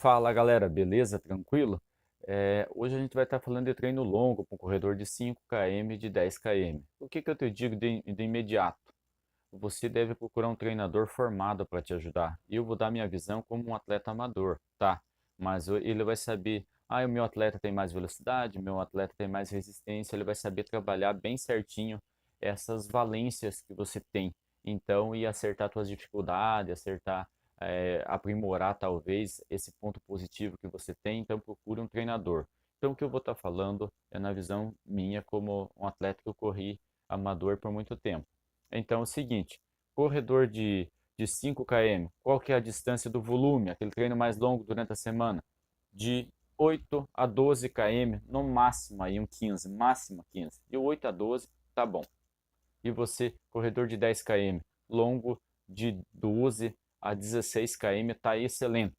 Fala galera, beleza? Tranquilo? Hoje a gente vai estar falando de treino longo para um corredor de 5 km e de 10 km. O que eu te digo de imediato? Você deve procurar um treinador formado para te ajudar. Eu vou dar minha visão como um atleta amador, tá? Mas ele vai saber, o meu atleta tem mais velocidade, meu atleta tem mais resistência, ele vai saber trabalhar bem certinho essas valências que você tem. Então, e acertar suas dificuldades, aprimorar talvez esse ponto positivo que você tem. Então, procure um treinador. Então, o que eu vou estar falando é na visão minha como um atleta que eu corri amador por muito tempo. Então, é o seguinte, corredor de 5 km, qual que é a distância do volume, aquele treino mais longo durante a semana? De 8 a 12 km, no máximo aí um 15, máximo 15. De 8 a 12, tá bom. E você, corredor de 10 km, longo de 12 a 16 km, tá excelente.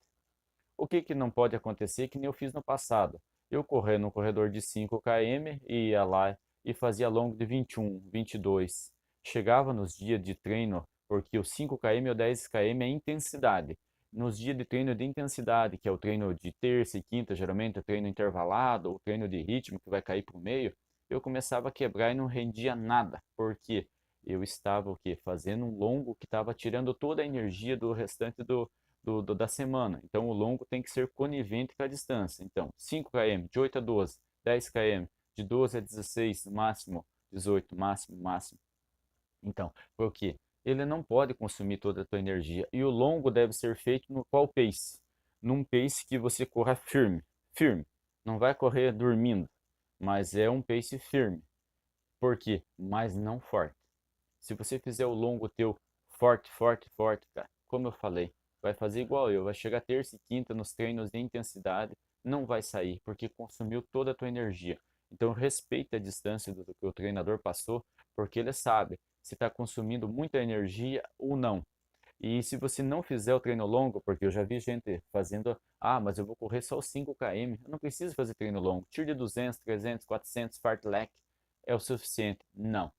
O que não pode acontecer, que nem eu fiz no passado? Eu corria no corredor de 5 km e ia lá e fazia longo de 21, 22. Chegava nos dias de treino, porque o 5 km ou 10 km é intensidade. Nos dias de treino de intensidade, que é o treino de terça e quinta, geralmente o treino intervalado, ou treino de ritmo que vai cair para o meio, eu começava a quebrar e não rendia nada, porque eu estava o quê? Fazendo um longo que estava tirando toda a energia do restante da semana. Então, o longo tem que ser conivente com a distância. Então, 5 km, de 8 a 12, 10 km, de 12 a 16, máximo 18, máximo. Então, por quê? Ele não pode consumir toda a tua energia. E o longo deve ser feito no qual pace? Num pace que você corra firme. Firme. Não vai correr dormindo, mas é um pace firme. Por quê? Mas não forte. Se você fizer o longo teu forte, cara, como eu falei, vai fazer igual eu, vai chegar terça e quinta nos treinos de intensidade, não vai sair, porque consumiu toda a tua energia. Então respeita a distância do que o treinador passou, porque ele sabe se está consumindo muita energia ou não. E se você não fizer o treino longo, porque eu já vi gente fazendo, mas eu vou correr só os 5 km, eu não preciso fazer treino longo, tiro de 200, 300, 400, fartlek é o suficiente. Não,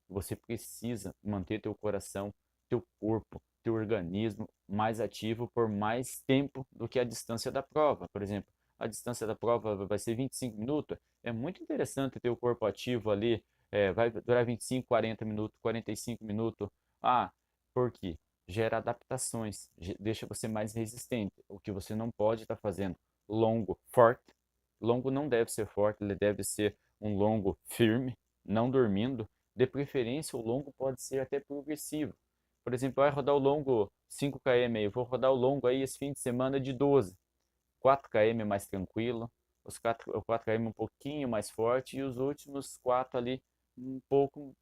você precisa manter teu coração, teu corpo, teu organismo mais ativo por mais tempo do que a distância da prova. Por exemplo, a distância da prova vai ser 25 minutos. É muito interessante ter o corpo ativo ali, vai durar 25, 40 minutos, 45 minutos. Por quê? Gera adaptações, deixa você mais resistente. O que você não pode estar fazendo longo, forte. Longo não deve ser forte, ele deve ser um longo firme, não dormindo. De preferência, o longo pode ser até progressivo. Por exemplo, vai rodar o longo 5 km, eu vou rodar o longo aí esse fim de semana de 12. 4 km mais tranquilo, o 4 km um pouquinho mais forte e os últimos 4 ali um pouco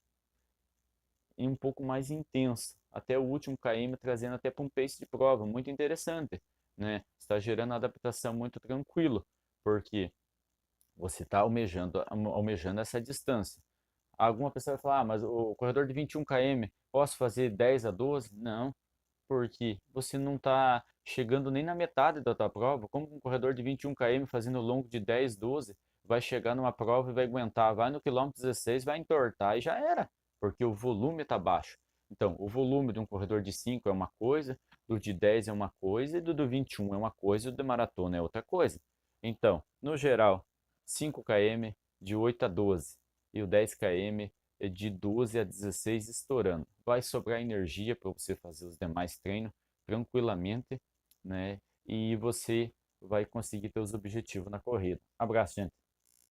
um pouco mais intenso, até o último km trazendo até para um pace de prova, muito interessante, né? Está gerando adaptação muito tranquilo, porque você está almejando essa distância. Alguma pessoa vai falar, mas o corredor de 21 km, posso fazer 10 a 12? Não, porque você não está chegando nem na metade da tua prova. Como um corredor de 21 km fazendo longo de 10, 12 vai chegar numa prova e vai aguentar? Vai no quilômetro 16, vai entortar e já era, porque o volume está baixo. Então, o volume de um corredor de 5 é uma coisa, do de 10 é uma coisa e do 21 é uma coisa e o de maratona é outra coisa. Então, no geral, 5 km de 8 a 12 e o 10 km de 12 a 16 estourando. Vai sobrar energia para você fazer os demais treinos tranquilamente, né? E você vai conseguir ter os objetivos na corrida. Abraço, gente.